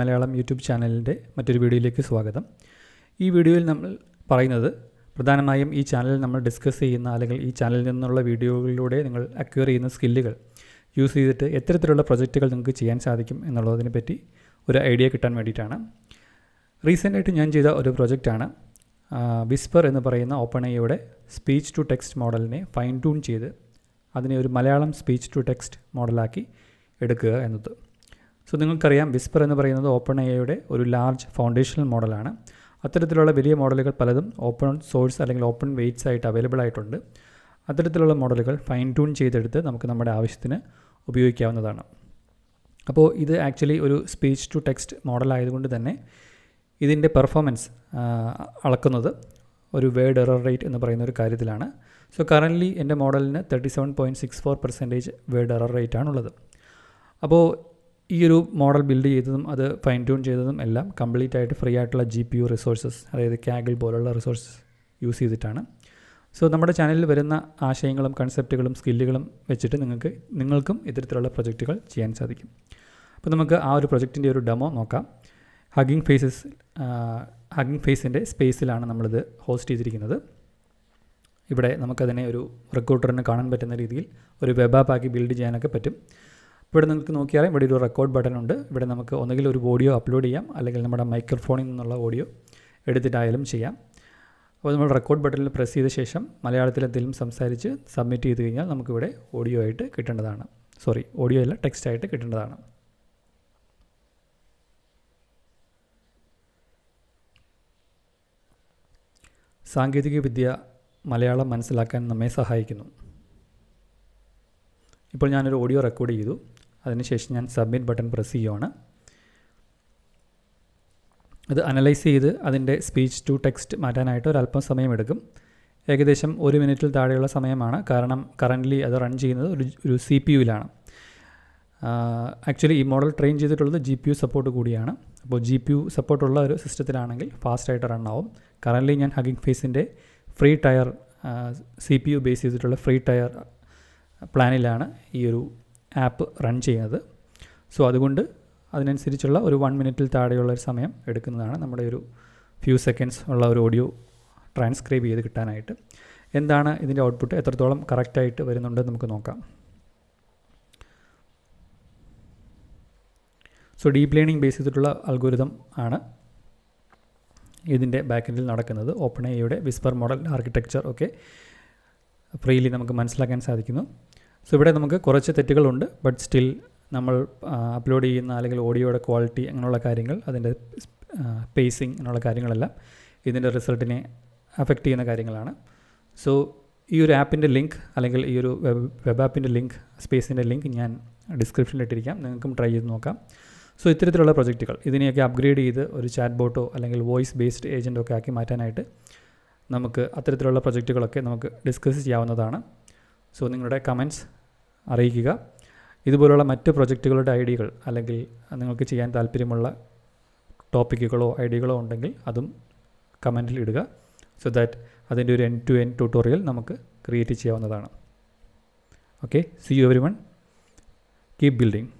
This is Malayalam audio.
മലയാളം യൂട്യൂബ് ചാനലിൻ്റെ മറ്റൊരു വീഡിയോയിലേക്ക് സ്വാഗതം. ഈ വീഡിയോയിൽ നമ്മൾ പറയുന്നത് പ്രധാനമായും ഈ ചാനലിൽ നമ്മൾ ഡിസ്കസ് ചെയ്യുന്ന അല്ലെങ്കിൽ ഈ ചാനലിൽ നിന്നുള്ള വീഡിയോകളിലൂടെ നിങ്ങൾ അക്വയർ ചെയ്യുന്ന സ്കില്ലുകൾ യൂസ് ചെയ്തിട്ട് എത്തരത്തിലുള്ള പ്രൊജക്റ്റുകൾ നിങ്ങൾക്ക് ചെയ്യാൻ സാധിക്കും എന്നുള്ളതിനെ പറ്റി ഒരു ഐഡിയ കിട്ടാൻ വേണ്ടിയിട്ടാണ്. റീസെൻ്റായിട്ട് ഞാൻ ചെയ്ത ഒരു പ്രൊജക്റ്റാണ് വിസ്പർ എന്ന് പറയുന്ന ഓപ്പൺഎഐയുടെ സ്പീച്ച് ടു ടെക്സ്റ്റ് മോഡലിനെ ഫൈൻ ട്യൂൺ ചെയ്ത് അതിനെ ഒരു മലയാളം സ്പീച്ച് ടു ടെക്സ്റ്റ് മോഡലാക്കി എടുക്കുക എന്നത്. സോ നിങ്ങൾക്കറിയാം, വിസ്പർ എന്ന് പറയുന്നത് ഓപ്പൺഎഐയുടെ ഒരു ലാർജ് ഫൗണ്ടേഷണൽ മോഡലാണ്. അത്തരത്തിലുള്ള വലിയ മോഡലുകൾ പലതും ഓപ്പൺ സോഴ്സ് അല്ലെങ്കിൽ ഓപ്പൺ വെയ്റ്റ്സ് ആയിട്ട് അവൈലബിൾ ആയിട്ടുണ്ട്. അത്തരത്തിലുള്ള മോഡലുകൾ ഫൈൻ ട്യൂൺ ചെയ്തെടുത്ത് നമുക്ക് നമ്മുടെ ആവശ്യത്തിന് ഉപയോഗിക്കാവുന്നതാണ്. അപ്പോൾ ഇത് ആക്ച്വലി ഒരു സ്പീച്ച് ടു ടെക്സ്റ്റ് മോഡലായതുകൊണ്ട് തന്നെ ഇതിൻ്റെ പെർഫോമൻസ് അളക്കുന്നത് ഒരു വേർഡ് എറർ റേറ്റ് എന്ന് പറയുന്ന ഒരു കാര്യത്തിലാണ്. സോ കറൻ്റ്ലി എൻ്റെ മോഡലിന് 37.64% വേർഡ് എറർ റേറ്റ് ആണുള്ളത്. അപ്പോൾ ഈ ഒരു മോഡൽ ബിൽഡ് ചെയ്തതും അത് ഫൈൻ ട്യൂൺ ചെയ്തതും എല്ലാം കംപ്ലീറ്റ് ആയിട്ട് ഫ്രീ ആയിട്ടുള്ള GPU റിസോഴ്സസ്, അതായത് കാഗിൾ പോലുള്ള റിസോഴ്സസ് യൂസ് ചെയ്തിട്ടാണ്. സോ നമ്മുടെ ചാനലിൽ വരുന്ന ആശയങ്ങളും കൺസെപ്റ്റുകളും സ്കില്ലുകളും വെച്ചിട്ട് നിങ്ങൾക്കും ഇത്തരത്തിലുള്ള പ്രൊജക്റ്റുകൾ ചെയ്യാൻ സാധിക്കും. അപ്പോൾ നമുക്ക് ആ ഒരു പ്രൊജക്റ്റിൻ്റെ ഒരു ഡെമോ നോക്കാം. ഹഗ്ഗിങ് ഫേസിൻ്റെ സ്പേസിലാണ് നമ്മളിത് ഹോസ്റ്റ് ചെയ്തിരിക്കുന്നത്. ഇവിടെ നമുക്കതിനെ ഒരു റിക്രൂട്ടറിന് കാണാൻ പറ്റുന്ന രീതിയിൽ ഒരു വെബ് ആപ്പ് ആക്കി ബിൽഡ് ചെയ്യാനൊക്കെ പറ്റും. ഇവിടെ നിങ്ങൾക്ക് നോക്കിയാൽ ഇവിടെ ഒരു റെക്കോർഡ് ബട്ടൺ ഉണ്ട്. ഇവിടെ നമുക്ക് ഒന്നുകിൽ ഒരു ഓഡിയോ അപ്ലോഡ് ചെയ്യാം, അല്ലെങ്കിൽ നമ്മുടെ മൈക്രോഫോണിൽ നിന്നുള്ള ഓഡിയോ എടുത്തിട്ടായാലും ചെയ്യാം. അപ്പോൾ നമ്മൾ റെക്കോർഡ് ബട്ടണിൽ പ്രസ് ചെയ്ത ശേഷം മലയാളത്തിൽ എന്തെങ്കിലും സംസാരിച്ച് സബ്മിറ്റ് ചെയ്ത് കഴിഞ്ഞാൽ നമുക്കിവിടെ ഓഡിയോ ആയിട്ട് കിട്ടേണ്ടതാണ്. ഓഡിയോ അല്ല, ടെക്സ്റ്റ് ആയിട്ട് കിട്ടേണ്ടതാണ്. സാങ്കേതികവിദ്യ മലയാളം മനസ്സിലാക്കാൻ നമ്മെ സഹായിക്കുന്നു. ഇപ്പോൾ ഞാനൊരു ഓഡിയോ റെക്കോർഡ് ചെയ്തു. അതിനുശേഷം ഞാൻ സബ്മിറ്റ് ബട്ടൺ പ്രസ് ചെയ്യുകയാണ്. അത് അനലൈസ് ചെയ്ത് അതിൻ്റെ സ്പീച്ച് ടു ടെക്സ്റ്റ് മാറ്റാനായിട്ട് ഒരല്പം സമയമെടുക്കും. ഏകദേശം 1 മിനിറ്റിൽ താഴെയുള്ള സമയമാണ്. കാരണം കറൻ്റ്ലി അത് റൺ ചെയ്യുന്നത് ഒരു CPU-ലാണ്. ആക്ച്വലി ഈ മോഡൽ ട്രെയിൻ ചെയ്തിട്ടുള്ളത് GPU സപ്പോർട്ട് കൂടിയാണ്. അപ്പോൾ GPU സപ്പോർട്ടുള്ള ഒരു സിസ്റ്റത്തിലാണെങ്കിൽ ഫാസ്റ്റായിട്ട് റൺ ആവും. കറൻ്റ്ലി ഞാൻ ഹഗ്ഗിങ് ഫേസിൻ്റെ ഫ്രീ ടയർ CPU ബേസ് ചെയ്തിട്ടുള്ള ഫ്രീ ടയർ പ്ലാനിലാണ് ഈ ഒരു ആപ്പ് റൺ ചെയ്യുന്നത്. സോ അതുകൊണ്ട് അതിനനുസരിച്ചുള്ള ഒരു 1 മിനിറ്റിൽ താഴെയുള്ള ഒരു സമയം എടുക്കുന്നതാണ് നമ്മുടെ ഒരു ഫ്യൂ സെക്കൻഡ്സ് ഉള്ള ഒരു ഓഡിയോ ട്രാൻസ്ക്രൈബ് ചെയ്ത് കിട്ടാനായിട്ട്. എന്താണ് ഇതിൻ്റെ ഔട്ട്പുട്ട്, എത്രത്തോളം കറക്റ്റായിട്ട് വരുന്നുണ്ടെന്ന് നമുക്ക് നോക്കാം. സോ ഡീപ്പ് ലേണിംഗ് ബേസ് ചെയ്തിട്ടുള്ള അൽഗോരിതം ആണ് ഇതിൻ്റെ ബാക്കെൻഡിൽ നടക്കുന്നത്. ഓപ്പൺഎഐയുടെ വിസ്പർ മോഡൽ ആർക്കിടെക്ചർ ഒക്കെ ഫ്രീലി നമുക്ക് മനസ്സിലാക്കാൻ സാധിക്കുന്നു. സോ ഇവിടെ നമുക്ക് കുറച്ച് തെറ്റുകളുണ്ട്. ബട്ട് സ്റ്റിൽ നമ്മൾ അപ്ലോഡ് ചെയ്യുന്ന അല്ലെങ്കിൽ ഓഡിയോയുടെ ക്വാളിറ്റി അങ്ങനെയുള്ള കാര്യങ്ങൾ, അതിൻ്റെ പേസിങ് അങ്ങനെയുള്ള കാര്യങ്ങളെല്ലാം ഇതിൻ്റെ റിസൾട്ടിനെ അഫക്റ്റ് ചെയ്യുന്ന കാര്യങ്ങളാണ്. സോ ഈ ഒരു ആപ്പിൻ്റെ ലിങ്ക് അല്ലെങ്കിൽ ഈ ഒരു വെബ് ആപ്പിൻ്റെ ലിങ്ക്, സ്പേസിൻ്റെ ലിങ്ക് ഞാൻ ഡിസ്ക്രിപ്ഷനിൽ ഇട്ടിരിക്കാം. നിങ്ങൾക്കും ട്രൈ ചെയ്ത് നോക്കാം. സോ ഇത്തരത്തിലുള്ള പ്രൊജക്റ്റുകൾ ഇതിനെയൊക്കെ അപ്ഗ്രേഡ് ചെയ്ത് ഒരു ചാറ്റ് ബോട്ടോ അല്ലെങ്കിൽ വോയിസ് ബേസ്ഡ് ഏജൻറ്റോ ഒക്കെ ആക്കി മാറ്റാനായിട്ട് നമുക്ക് അത്തരത്തിലുള്ള പ്രൊജക്റ്റുകളൊക്കെ നമുക്ക് ഡിസ്കസ് ചെയ്യാവുന്നതാണ്. സോ നിങ്ങളുടെ കമൻറ്റ്സ് അറിയിക്കുക. ഇതുപോലുള്ള മറ്റ് പ്രൊജക്റ്റുകളുടെ ഐഡിയകൾ അല്ലെങ്കിൽ നിങ്ങൾക്ക് ചെയ്യാൻ താല്പര്യമുള്ള ടോപ്പിക്കുകളോ ഐഡിയകളോ ഉണ്ടെങ്കിൽ അതും കമൻറ്റിൽ ഇടുക. സോ ദാറ്റ് അതിൻ്റെ ഒരു എൻഡ് ടു എൻഡ് ട്യൂട്ടോറിയൽ നമുക്ക് ക്രിയേറ്റ് ചെയ്യാവുന്നതാണ്. Okay, see you everyone. Keep building.